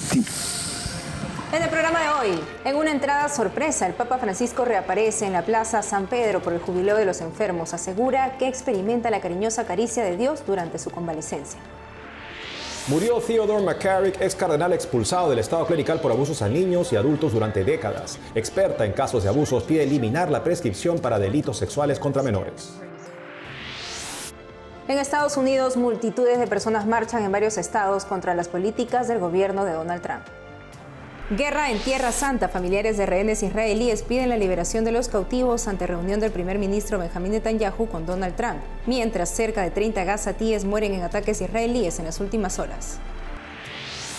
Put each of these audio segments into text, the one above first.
tutti. En el programa de hoy, en una entrada sorpresa, el Papa Francisco reaparece en la Plaza San Pedro por el Jubileo de los Enfermos. Asegura que experimenta la cariñosa caricia de Dios durante su convalecencia. Murió Theodore McCarrick, ex cardenal expulsado del estado clerical por abusos a niños y adultos durante décadas. Experta en casos de abusos, pide eliminar la prescripción para delitos sexuales contra menores. En Estados Unidos, multitudes de personas marchan en varios estados contra las políticas del gobierno de Donald Trump. Guerra en Tierra Santa. Familiares de rehenes israelíes piden la liberación de los cautivos ante reunión del primer ministro Benjamin Netanyahu con Donald Trump, mientras cerca de 30 gazatíes mueren en ataques israelíes en las últimas horas.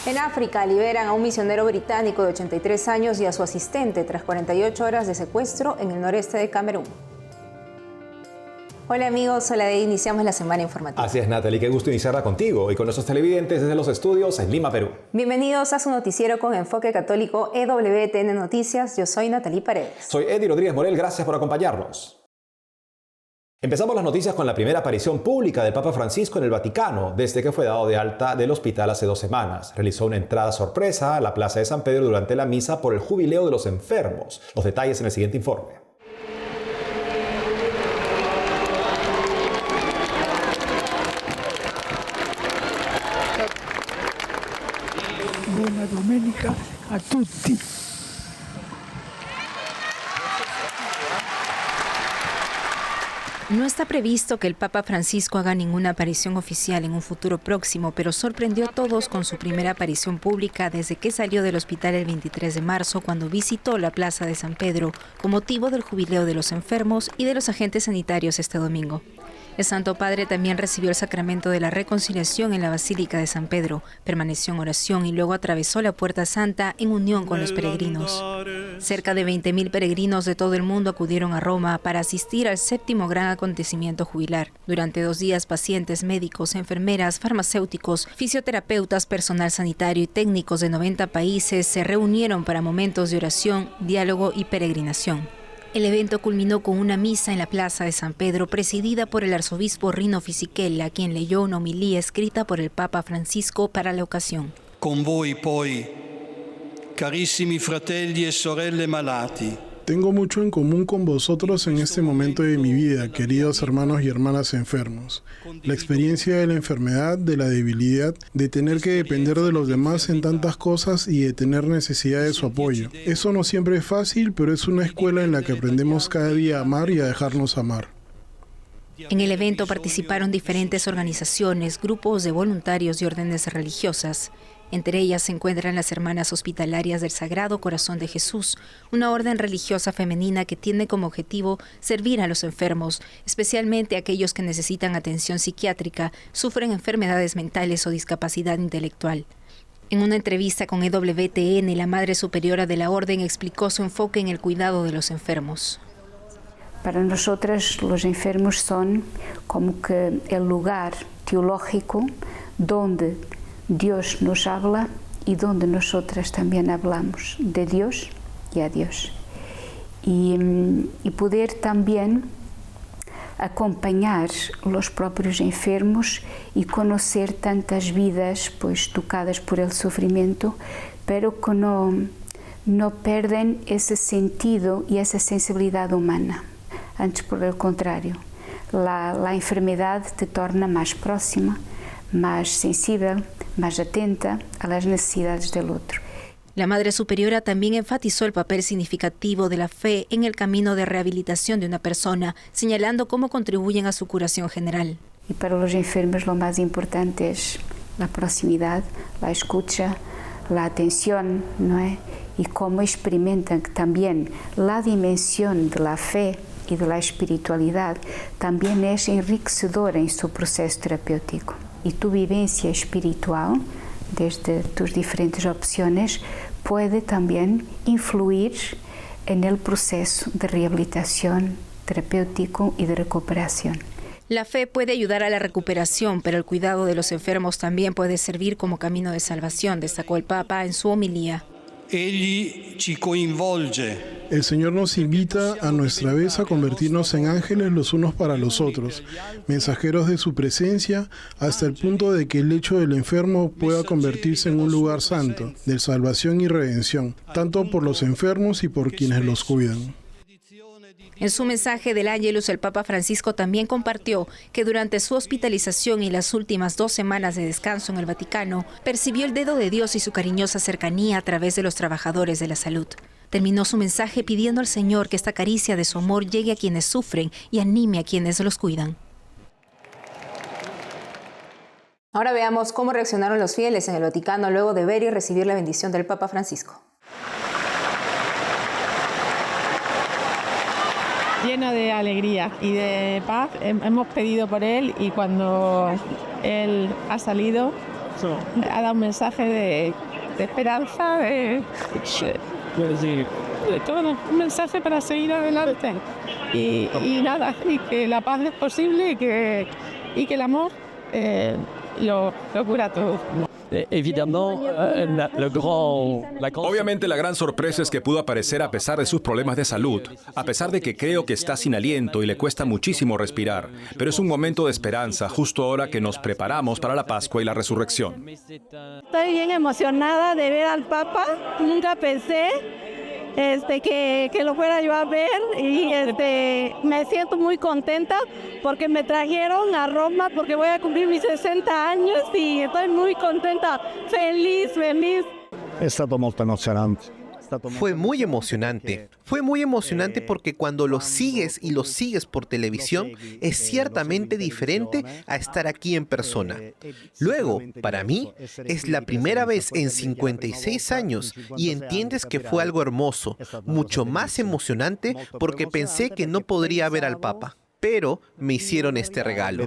En África, liberan a un misionero británico de 83 años y a su asistente tras 48 horas de secuestro en el noreste de Camerún. Hola amigos, iniciamos la semana informativa. Así es, Natalie, qué gusto iniciarla contigo y con nuestros televidentes desde los estudios en Lima, Perú. Bienvenidos a su noticiero con enfoque católico EWTN Noticias. Yo soy Natalie Paredes. Soy Eddie Rodríguez Morel, gracias por acompañarnos. Empezamos las noticias con la primera aparición pública del Papa Francisco en el Vaticano desde que fue dado de alta del hospital hace 2 semanas. Realizó una entrada sorpresa a la Plaza de San Pedro durante la misa por el Jubileo de los Enfermos. Los detalles en el siguiente informe. Buona domenica a tutti. No está previsto que el Papa Francisco haga ninguna aparición oficial en un futuro próximo, pero sorprendió a todos con su primera aparición pública desde que salió del hospital el 23 de marzo, cuando visitó la Plaza de San Pedro con motivo del Jubileo de los Enfermos y de los agentes sanitarios este domingo. El Santo Padre también recibió el sacramento de la reconciliación en la Basílica de San Pedro, permaneció en oración y luego atravesó la Puerta Santa en unión con los peregrinos. Cerca de 20.000 peregrinos de todo el mundo acudieron a Roma para asistir al 7º gran acontecimiento jubilar. Durante 2 días, pacientes, médicos, enfermeras, farmacéuticos, fisioterapeutas, personal sanitario y técnicos de 90 países se reunieron para momentos de oración, diálogo y peregrinación. El evento culminó con una misa en la Plaza de San Pedro presidida por el arzobispo Rino Fisichella, quien leyó una homilía escrita por el Papa Francisco para la ocasión. Con voi poi, carissimi fratelli e sorelle malati. Tengo mucho en común con vosotros en este momento de mi vida, queridos hermanos y hermanas enfermos. La experiencia de la enfermedad, de la debilidad, de tener que depender de los demás en tantas cosas y de tener necesidad de su apoyo. Eso no siempre es fácil, pero es una escuela en la que aprendemos cada día a amar y a dejarnos amar. En el evento participaron diferentes organizaciones, grupos de voluntarios y órdenes religiosas. Entre ellas se encuentran las Hermanas Hospitalarias del Sagrado Corazón de Jesús, una orden religiosa femenina que tiene como objetivo servir a los enfermos, especialmente a aquellos que necesitan atención psiquiátrica, sufren enfermedades mentales o discapacidad intelectual. En una entrevista con EWTN, la Madre Superiora de la Orden explicó su enfoque en el cuidado de los enfermos. Para nosotras, los enfermos son como que el lugar teológico donde Dios nos habla y donde nosotras también hablamos de Dios y a Dios. Y poder también acompañar los propios enfermos y conocer tantas vidas pues tocadas por el sufrimiento, pero que no pierden ese sentido y esa sensibilidad humana. Antes, por el contrario, la enfermedad te torna más próxima, más sensible, más atenta a las necesidades del otro. La Madre Superiora también enfatizó el papel significativo de la fe en el camino de rehabilitación de una persona, señalando cómo contribuyen a su curación general. Y para los enfermos lo más importante es la proximidad, la escucha, la atención, ¿no es? Y cómo experimentan también la dimensión de la fe y de la espiritualidad también es enriquecedora en su proceso terapéutico. Y tu vivencia espiritual, desde tus diferentes opciones, puede también influir en el proceso de rehabilitación terapéutico y de recuperación. La fe puede ayudar a la recuperación, pero el cuidado de los enfermos también puede servir como camino de salvación, destacó el Papa en su homilía. Egli ci coinvolge El Señor nos invita a nuestra vez a convertirnos en ángeles los unos para los otros, mensajeros de su presencia, hasta el punto de que el lecho del enfermo pueda convertirse en un lugar santo, de salvación y redención, tanto por los enfermos y por quienes los cuidan. En su mensaje del Ángelus, el Papa Francisco también compartió que durante su hospitalización y las últimas 2 semanas de descanso en el Vaticano, percibió el dedo de Dios y su cariñosa cercanía a través de los trabajadores de la salud. Terminó su mensaje pidiendo al Señor que esta caricia de su amor llegue a quienes sufren y anime a quienes los cuidan. Ahora veamos cómo reaccionaron los fieles en el Vaticano luego de ver y recibir la bendición del Papa Francisco. Llena de alegría y de paz. Hemos pedido por él y cuando él ha salido ha dado un mensaje de esperanza, de todo, un mensaje para seguir adelante y nada, y que la paz es posible y que el amor lo cura todo. Obviamente la gran sorpresa es que pudo aparecer a pesar de sus problemas de salud, a pesar de que creo que está sin aliento y le cuesta muchísimo respirar, pero es un momento de esperanza justo ahora que nos preparamos para la Pascua y la Resurrección. Estoy bien emocionada de ver al Papa, nunca pensé que lo fuera yo a ver y me siento muy contenta porque me trajeron a Roma porque voy a cumplir mis 60 años y estoy muy contenta, feliz. Fue muy emocionante. Fue muy emocionante porque cuando lo sigues y lo sigues por televisión, es ciertamente diferente a estar aquí en persona. Luego, para mí, es la primera vez en 56 años y entiendes que fue algo hermoso, mucho más emocionante porque pensé que no podría ver al Papa. Pero me hicieron este regalo.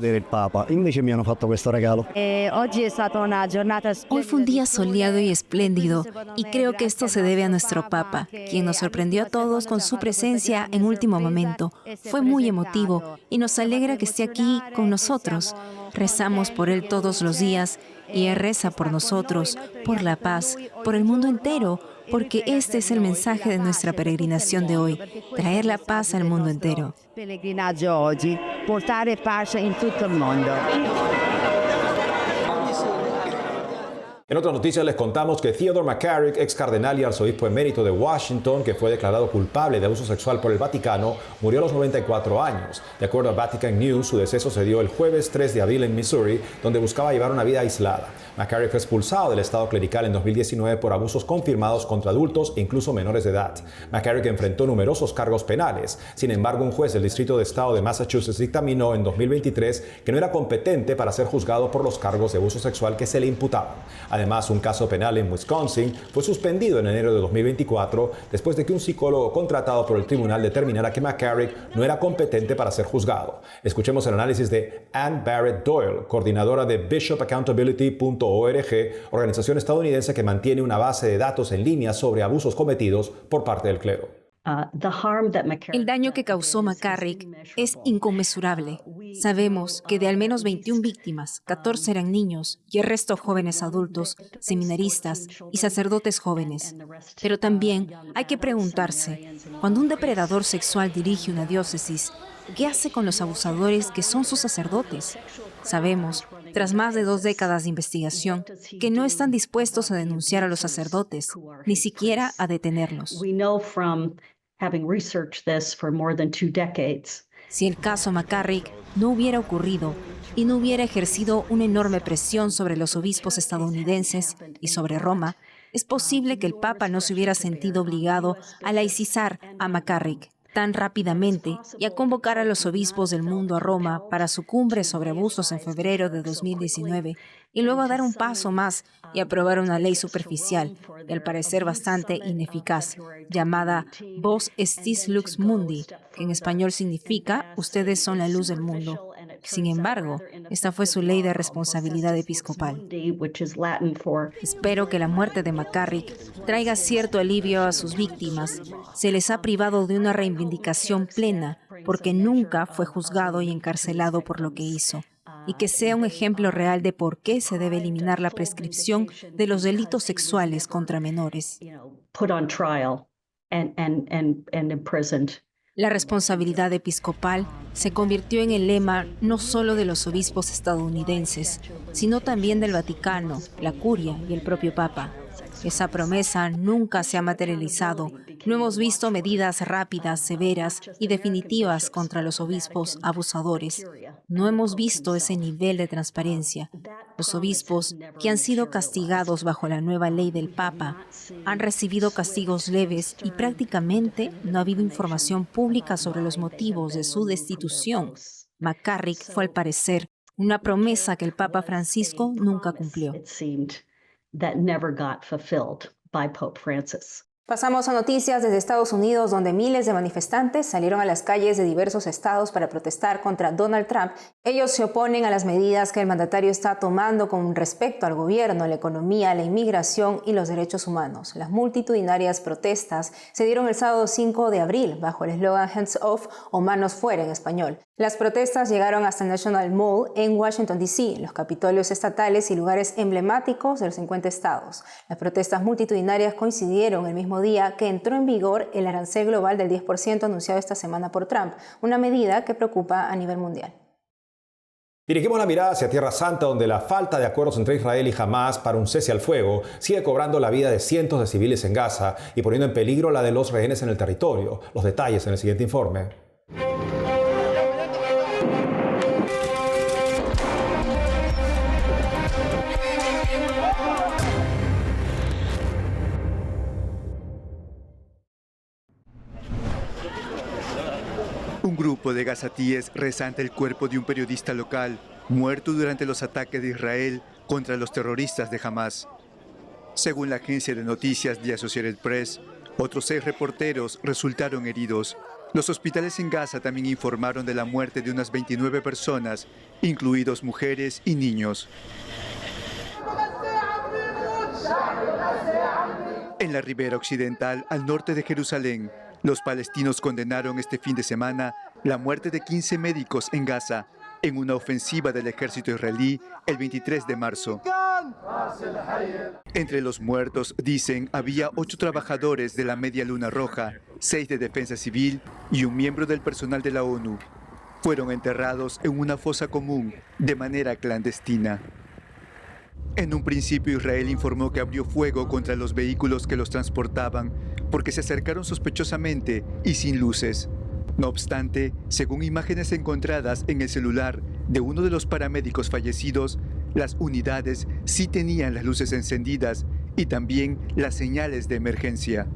Hoy fue un día soleado y espléndido, y creo que esto se debe a nuestro Papa, quien nos sorprendió a todos con su presencia en último momento. Fue muy emotivo y nos alegra que esté aquí con nosotros. Rezamos por él todos los días y él reza por nosotros, por la paz, por el mundo entero, porque este es el mensaje de nuestra peregrinación de hoy, traer la paz al mundo entero. Portare pace in tutto il mondo. En otras noticias les contamos que Theodore McCarrick, ex cardenal y arzobispo emérito de Washington, que fue declarado culpable de abuso sexual por el Vaticano, murió a los 94 años. De acuerdo a Vatican News, su deceso se dio el jueves 3 de abril en Missouri, donde buscaba llevar una vida aislada. McCarrick fue expulsado del estado clerical en 2019 por abusos confirmados contra adultos e incluso menores de edad. McCarrick enfrentó numerosos cargos penales. Sin embargo, un juez del Distrito de Estado de Massachusetts dictaminó en 2023 que no era competente para ser juzgado por los cargos de abuso sexual que se le imputaban. Además, un caso penal en Wisconsin fue suspendido en enero de 2024 después de que un psicólogo contratado por el tribunal determinara que McCarrick no era competente para ser juzgado. Escuchemos el análisis de Ann Barrett Doyle, coordinadora de bishopaccountability.org, organización estadounidense que mantiene una base de datos en línea sobre abusos cometidos por parte del clero. El daño que causó McCarrick es inconmensurable. Sabemos que de al menos 21 víctimas, 14 eran niños y el resto jóvenes adultos, seminaristas y sacerdotes jóvenes. Pero también hay que preguntarse, cuando un depredador sexual dirige una diócesis, ¿qué hace con los abusadores que son sus sacerdotes? Sabemos, tras más de 2 décadas de investigación, que no están dispuestos a denunciar a los sacerdotes, ni siquiera a detenerlos. Si el caso McCarrick no hubiera ocurrido y no hubiera ejercido una enorme presión sobre los obispos estadounidenses y sobre Roma, es posible que el Papa no se hubiera sentido obligado a laicizar a McCarrick tan rápidamente y a convocar a los obispos del mundo a Roma para su cumbre sobre abusos en febrero de 2019 y luego a dar un paso más y aprobar una ley superficial y al parecer bastante ineficaz, llamada Vos estis lux mundi, que en español significa ustedes son la luz del mundo. Sin embargo, esta fue su ley de responsabilidad episcopal. Espero que la muerte de McCarrick traiga cierto alivio a sus víctimas. Se les ha privado de una reivindicación plena porque nunca fue juzgado y encarcelado por lo que hizo. Y que sea un ejemplo real de por qué se debe eliminar la prescripción de los delitos sexuales contra menores. and imprisoned. La responsabilidad episcopal se convirtió en el lema no solo de los obispos estadounidenses, sino también del Vaticano, la Curia y el propio Papa. Esa promesa nunca se ha materializado. No hemos visto medidas rápidas, severas y definitivas contra los obispos abusadores. No hemos visto ese nivel de transparencia. Los obispos, que han sido castigados bajo la nueva ley del Papa, han recibido castigos leves y prácticamente no ha habido información pública sobre los motivos de su destitución. McCarrick fue, al parecer, una promesa que el Papa Francisco nunca cumplió. That never got fulfilled by Pope Francis. Pasamos a noticias desde Estados Unidos, donde miles de manifestantes salieron a las calles de diversos estados para protestar contra Donald Trump. Ellos se oponen a las medidas que el mandatario está tomando con respecto al gobierno, la economía, la inmigración y los derechos humanos. Las multitudinarias protestas se dieron el sábado 5 de abril bajo el eslogan Hands Off o Manos Fuera en español. Las protestas llegaron hasta el National Mall en Washington, D.C., los capitolios estatales y lugares emblemáticos de los 50 estados. Las protestas multitudinarias coincidieron el mismo día que entró en vigor el arancel global del 10% anunciado esta semana por Trump, una medida que preocupa a nivel mundial. Dirigimos la mirada hacia Tierra Santa, donde la falta de acuerdos entre Israel y Hamás para un cese al fuego sigue cobrando la vida de cientos de civiles en Gaza y poniendo en peligro la de los rehenes en el territorio. Los detalles en el siguiente informe. Un grupo de gazatíes reza ante el cuerpo de un periodista local muerto durante los ataques de Israel contra los terroristas de Hamás. Según la agencia de noticias The Associated Press, otros 6 reporteros resultaron heridos. Los hospitales en Gaza también informaron de la muerte de unas 29 personas, incluidos mujeres y niños. En la ribera occidental, al norte de Jerusalén, los palestinos condenaron este fin de semana la muerte de 15 médicos en Gaza en una ofensiva del ejército israelí el 23 de marzo. Entre los muertos, dicen, había 8 trabajadores de la Media Luna Roja, 6 de Defensa Civil y un miembro del personal de la ONU. Fueron enterrados en una fosa común de manera clandestina. En un principio, Israel informó que abrió fuego contra los vehículos que los transportaban porque se acercaron sospechosamente y sin luces. No obstante, según imágenes encontradas en el celular de uno de los paramédicos fallecidos, las unidades sí tenían las luces encendidas y también las señales de emergencia.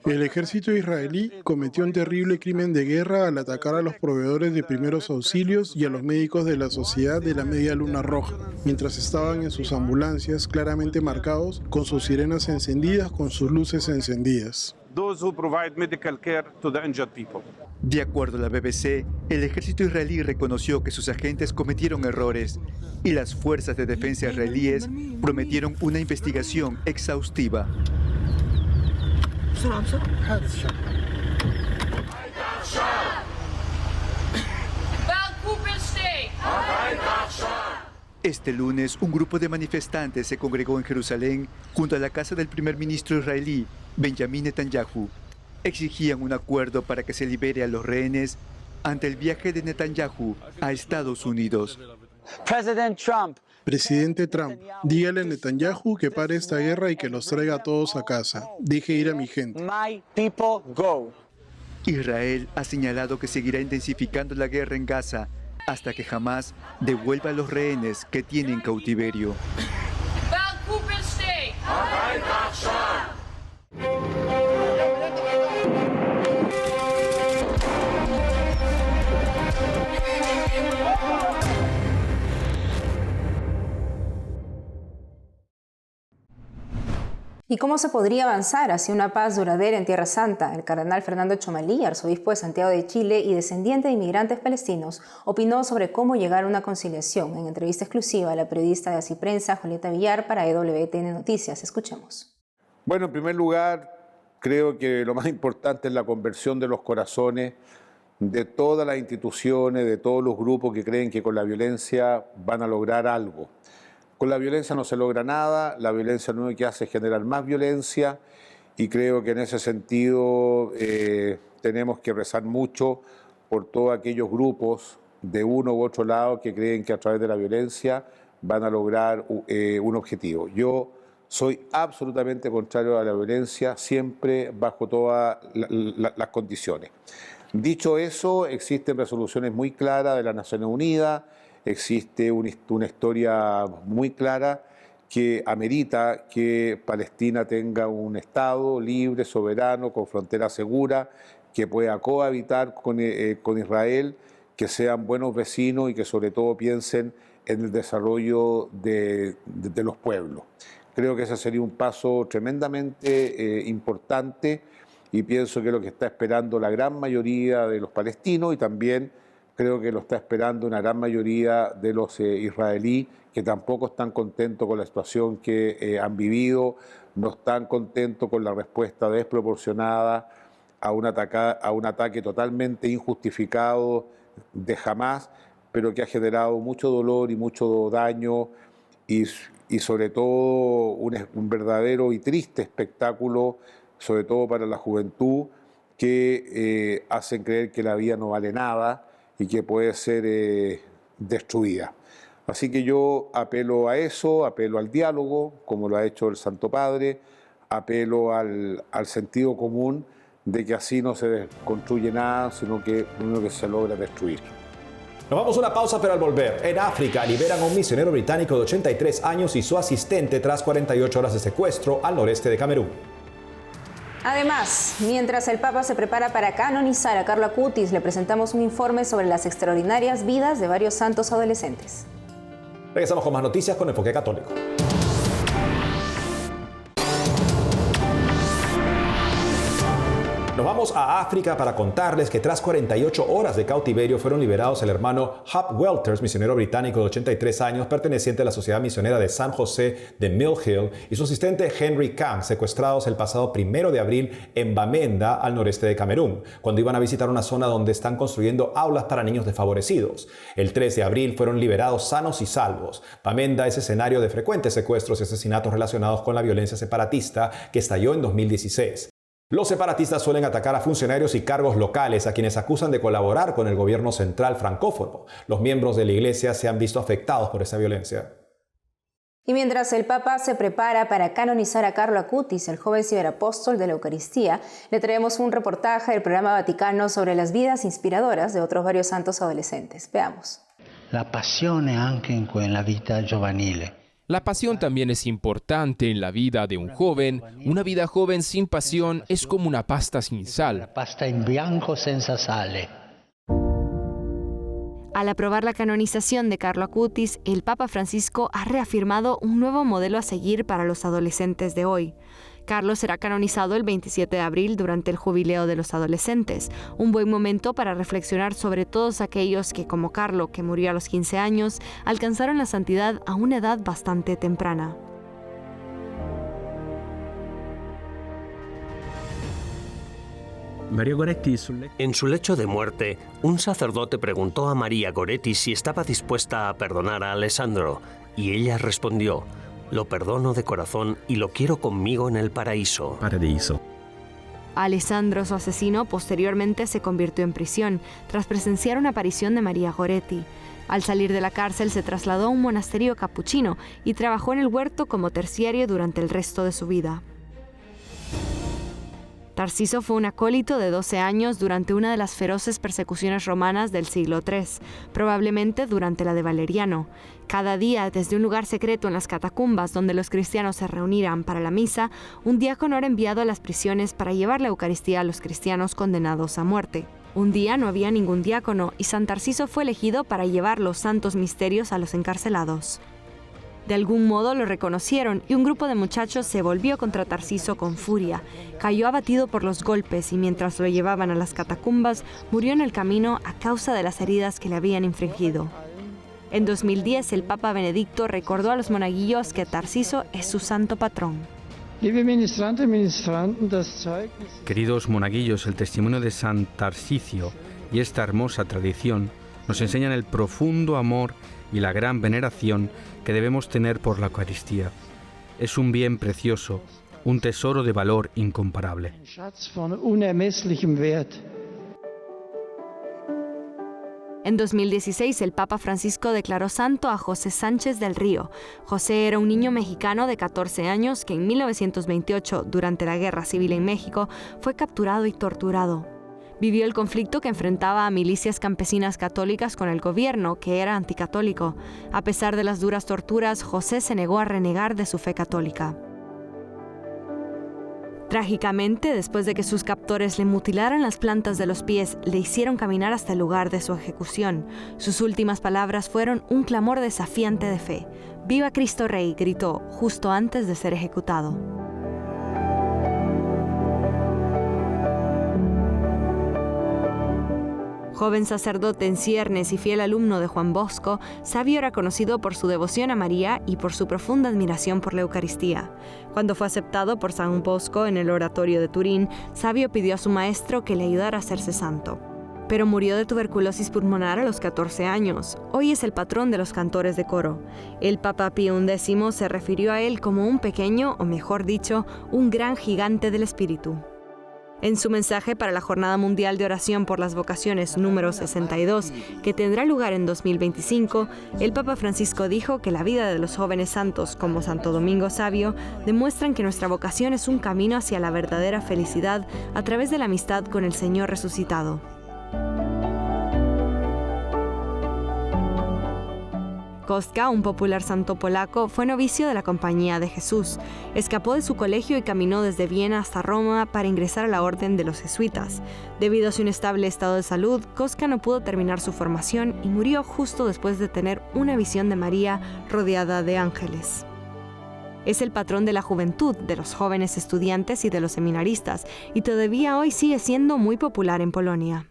El ejército israelí cometió un terrible crimen de guerra al atacar a los proveedores de primeros auxilios y a los médicos de la Sociedad de la Media Luna Roja, mientras estaban en sus ambulancias claramente marcados con sus sirenas encendidas, con sus luces encendidas. De acuerdo a la BBC, el ejército israelí reconoció que sus agentes cometieron errores y las fuerzas de defensa israelíes prometieron una investigación exhaustiva. Este lunes, un grupo de manifestantes se congregó en Jerusalén junto a la casa del primer ministro israelí, Benjamin Netanyahu. Exigían un acuerdo para que se libere a los rehenes ante el viaje de Netanyahu a Estados Unidos. Presidente Trump, dígale a Netanyahu que pare esta guerra y que los traiga a todos a casa. Deje ir a mi gente. Israel ha señalado que seguirá intensificando la guerra en Gaza hasta que Hamás devuelva a los rehenes que tiene en cautiverio. ¿Y cómo se podría avanzar hacia una paz duradera en Tierra Santa? El cardenal Fernando Chomalí, arzobispo de Santiago de Chile y descendiente de inmigrantes palestinos, opinó sobre cómo llegar a una conciliación en entrevista exclusiva a la periodista de Así Prensa, Julieta Villar, para EWTN Noticias. Escuchemos. Bueno, en primer lugar, creo que lo más importante es la conversión de los corazones de todas las instituciones, de todos los grupos que creen que con la violencia van a lograr algo. Con la violencia no se logra nada, la violencia lo único que hace es generar más violencia y creo que en ese sentido tenemos que rezar mucho por todos aquellos grupos de uno u otro lado que creen que a través de la violencia van a lograr un objetivo. Yo soy absolutamente contrario a la violencia, siempre bajo todas las condiciones. Dicho eso, existen resoluciones muy claras de las Naciones Unidas, existe una historia muy clara que amerita que Palestina tenga un Estado libre, soberano, con frontera segura, que pueda cohabitar con Israel, que sean buenos vecinos y que sobre todo piensen en el desarrollo de los pueblos. Creo que ese sería un paso tremendamente importante y pienso que es lo que está esperando la gran mayoría de los palestinos y también creo que lo está esperando una gran mayoría de los israelíes que tampoco están contentos con la situación que han vivido, no están contentos con la respuesta desproporcionada a un ataque totalmente injustificado de Hamás, pero que ha generado mucho dolor y mucho daño y sobre todo un verdadero y triste espectáculo, sobre todo para la juventud, que hacen creer que la vida no vale nada y que puede ser destruida. Así que yo apelo a eso, apelo al diálogo, como lo ha hecho el Santo Padre, apelo al sentido común de que así no se construye nada, sino que lo único que se logra destruir. Nos vamos a una pausa, pero al volver, en África liberan a un misionero británico de 83 años y su asistente tras 48 horas de secuestro al noreste de Camerún. Además, mientras el Papa se prepara para canonizar a Carlo Acutis, le presentamos un informe sobre las extraordinarias vidas de varios santos adolescentes. Regresamos con más noticias con Enfoque Católico. Nos vamos a África para contarles que tras 48 horas de cautiverio fueron liberados el hermano Hub Welters, misionero británico de 83 años, perteneciente a la Sociedad Misionera de San José de Mill Hill, y su asistente Henry Kang, secuestrados el pasado 1 de abril en Bamenda, al noreste de Camerún, cuando iban a visitar una zona donde están construyendo aulas para niños desfavorecidos. El 3 de abril fueron liberados sanos y salvos. Bamenda es escenario de frecuentes secuestros y asesinatos relacionados con la violencia separatista que estalló en 2016. Los separatistas suelen atacar a funcionarios y cargos locales a quienes acusan de colaborar con el gobierno central francófono. Los miembros de la iglesia se han visto afectados por esa violencia. Y mientras el Papa se prepara para canonizar a Carlo Acutis, el joven ciberapóstol de la Eucaristía, le traemos un reportaje del programa Vaticano sobre las vidas inspiradoras de otros varios santos adolescentes. Veamos. La passione anche in quella vita giovanile. La pasión también es importante en la vida de un joven. Una vida joven sin pasión es como una pasta sin sal. Pasta in bianco senza sale. Al aprobar la canonización de Carlo Acutis, el Papa Francisco ha reafirmado un nuevo modelo a seguir para los adolescentes de hoy. Carlos será canonizado el 27 de abril durante el Jubileo de los Adolescentes, un buen momento para reflexionar sobre todos aquellos que, como Carlo, que murió a los 15 años, alcanzaron la santidad a una edad bastante temprana. En su lecho de muerte, un sacerdote preguntó a María Goretti si estaba dispuesta a perdonar a Alessandro, y ella respondió: «Lo perdono de corazón y lo quiero conmigo en el paraíso». Alessandro, su asesino, posteriormente se convirtió en prisión tras presenciar una aparición de María Goretti. Al salir de la cárcel se trasladó a un monasterio capuchino y trabajó en el huerto como terciario durante el resto de su vida. Tarsiso fue un acólito de 12 años durante una de las feroces persecuciones romanas del siglo III, probablemente durante la de Valeriano. Cada día, desde un lugar secreto en las catacumbas donde los cristianos se reunían para la misa, un diácono era enviado a las prisiones para llevar la Eucaristía a los cristianos condenados a muerte. Un día no había ningún diácono y San Tarsiso fue elegido para llevar los santos misterios a los encarcelados. De algún modo lo reconocieron y un grupo de muchachos se volvió contra Tarsiso con furia. Cayó abatido por los golpes y mientras lo llevaban a las catacumbas, murió en el camino a causa de las heridas que le habían infligido. En 2010, el Papa Benedicto recordó a los monaguillos que Tarsiso es su santo patrón. Queridos monaguillos, el testimonio de San Tarsicio y esta hermosa tradición nos enseñan el profundo amor y la gran veneración que debemos tener por la Eucaristía. Es un bien precioso, un tesoro de valor incomparable. En 2016, el Papa Francisco declaró santo a José Sánchez del Río. José era un niño mexicano de 14 años que en 1928, durante la Guerra Civil en México, fue capturado y torturado. Vivió el conflicto que enfrentaba a milicias campesinas católicas con el gobierno, que era anticatólico. A pesar de las duras torturas, José se negó a renegar de su fe católica. Trágicamente, después de que sus captores le mutilaran las plantas de los pies, le hicieron caminar hasta el lugar de su ejecución. Sus últimas palabras fueron un clamor desafiante de fe. ¡Viva Cristo Rey!, gritó justo antes de ser ejecutado. Joven sacerdote en ciernes y fiel alumno de Juan Bosco, Savio era conocido por su devoción a María y por su profunda admiración por la Eucaristía. Cuando fue aceptado por San Bosco en el oratorio de Turín, Savio pidió a su maestro que le ayudara a hacerse santo. Pero murió de tuberculosis pulmonar a los 14 años. Hoy es el patrón de los cantores de coro. El Papa Pío XI se refirió a él como un pequeño, o mejor dicho, un gran gigante del espíritu. En su mensaje para la Jornada Mundial de Oración por las Vocaciones número 62, que tendrá lugar en 2025, el Papa Francisco dijo que la vida de los jóvenes santos, como Santo Domingo Savio, demuestran que nuestra vocación es un camino hacia la verdadera felicidad a través de la amistad con el Señor resucitado. Kostka, un popular santo polaco, fue novicio de la Compañía de Jesús. Escapó de su colegio y caminó desde Viena hasta Roma para ingresar a la orden de los jesuitas. Debido a su inestable estado de salud, Kostka no pudo terminar su formación y murió justo después de tener una visión de María rodeada de ángeles. Es el patrón de la juventud, de los jóvenes estudiantes y de los seminaristas, y todavía hoy sigue siendo muy popular en Polonia.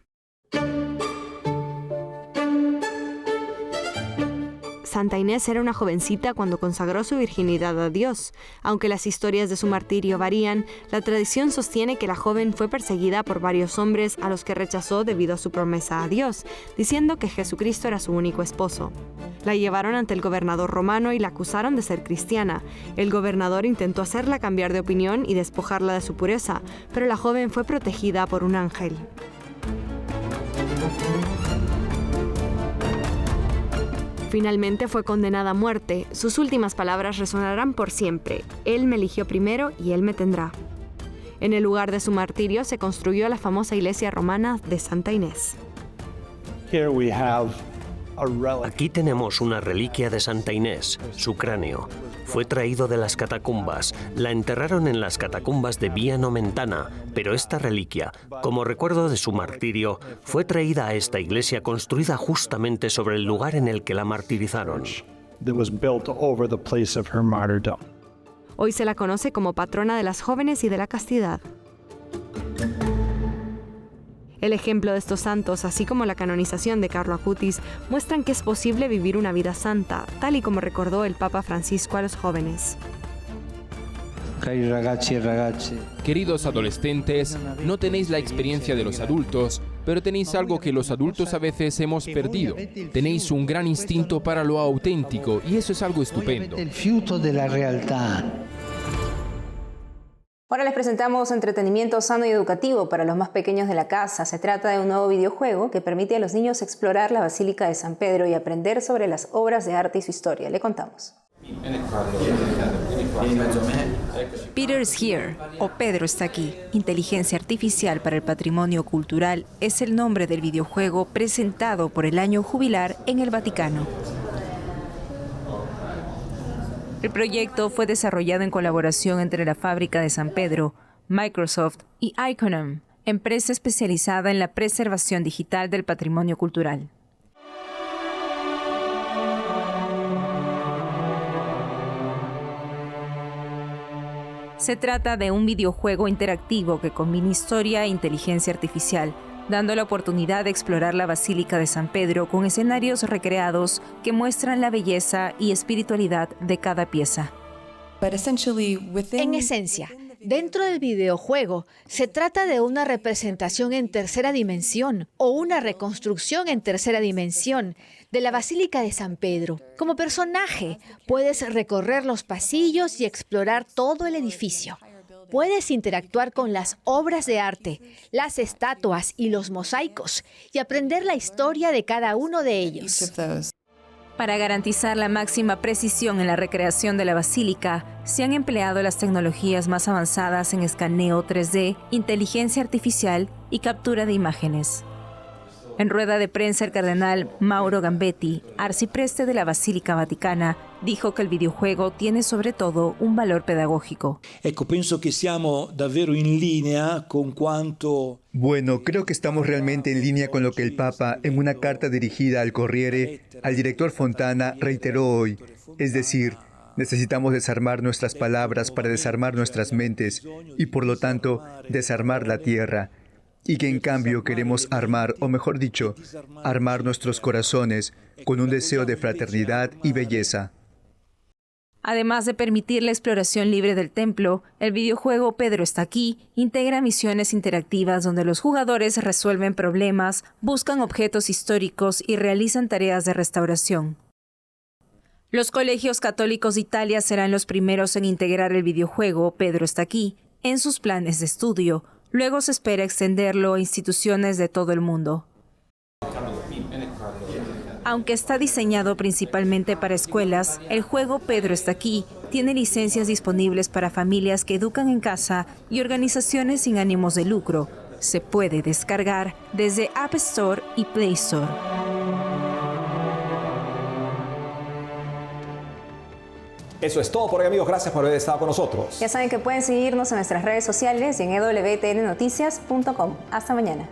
Santa Inés era una jovencita cuando consagró su virginidad a Dios. Aunque las historias de su martirio varían, la tradición sostiene que la joven fue perseguida por varios hombres a los que rechazó debido a su promesa a Dios, diciendo que Jesucristo era su único esposo. La llevaron ante el gobernador romano y la acusaron de ser cristiana. El gobernador intentó hacerla cambiar de opinión y despojarla de su pureza, pero la joven fue protegida por un ángel. Finalmente fue condenada a muerte. Sus últimas palabras resonarán por siempre. Él me eligió primero y él me tendrá. En el lugar de su martirio se construyó la famosa iglesia romana de Santa Inés. Aquí tenemos una reliquia de Santa Inés, su cráneo. Fue traído de las catacumbas. La enterraron en las catacumbas de Vía Nomentana, pero esta reliquia, como recuerdo de su martirio, fue traída a esta iglesia construida justamente sobre el lugar en el que la martirizaron. Hoy se la conoce como patrona de las jóvenes y de la castidad. El ejemplo de estos santos, así como la canonización de Carlo Acutis, muestran que es posible vivir una vida santa, tal y como recordó el Papa Francisco a los jóvenes. Queridos adolescentes, no tenéis la experiencia de los adultos, pero tenéis algo que los adultos a veces hemos perdido. Tenéis un gran instinto para lo auténtico y eso es algo estupendo. Ahora les presentamos entretenimiento sano y educativo para los más pequeños de la casa. Se trata de un nuevo videojuego que permite a los niños explorar la Basílica de San Pedro y aprender sobre las obras de arte y su historia. Le contamos. Peter's Here, o Pedro está aquí. Inteligencia artificial para el patrimonio cultural es el nombre del videojuego presentado por el año jubilar en el Vaticano. El proyecto fue desarrollado en colaboración entre la Fábrica de San Pedro, Microsoft y Iconom, empresa especializada en la preservación digital del patrimonio cultural. Se trata de un videojuego interactivo que combina historia e inteligencia artificial, dando la oportunidad de explorar la Basílica de San Pedro con escenarios recreados que muestran la belleza y espiritualidad de cada pieza. En esencia, dentro del videojuego, se trata de una representación en tercera dimensión o una reconstrucción en tercera dimensión de la Basílica de San Pedro. Como personaje, puedes recorrer los pasillos y explorar todo el edificio. Puedes interactuar con las obras de arte, las estatuas y los mosaicos y aprender la historia de cada uno de ellos. Para garantizar la máxima precisión en la recreación de la basílica, se han empleado las tecnologías más avanzadas en escaneo 3D, inteligencia artificial y captura de imágenes. En rueda de prensa, el cardenal Mauro Gambetti, arcipreste de la Basílica Vaticana, dijo que el videojuego tiene sobre todo un valor pedagógico. Penso che siamo davvero in linea con quanto... Bueno, creo que estamos realmente en línea con lo que el Papa, en una carta dirigida al Corriere, al director Fontana, reiteró hoy. Es decir, necesitamos desarmar nuestras palabras para desarmar nuestras mentes y, por lo tanto, desarmar la tierra. Y que en cambio queremos armar, o mejor dicho, armar nuestros corazones con un deseo de fraternidad y belleza. Además de permitir la exploración libre del templo, el videojuego Pedro está aquí integra misiones interactivas donde los jugadores resuelven problemas, buscan objetos históricos y realizan tareas de restauración. Los colegios católicos de Italia serán los primeros en integrar el videojuego Pedro está aquí en sus planes de estudio. Luego se espera extenderlo a instituciones de todo el mundo. Aunque está diseñado principalmente para escuelas, el juego Pedro está aquí tiene licencias disponibles para familias que educan en casa y organizaciones sin ánimos de lucro. Se puede descargar desde App Store y Play Store. Eso es todo por hoy, amigos. Gracias por haber estado con nosotros. Ya saben que pueden seguirnos en nuestras redes sociales y en ewtnnoticias.com. Hasta mañana.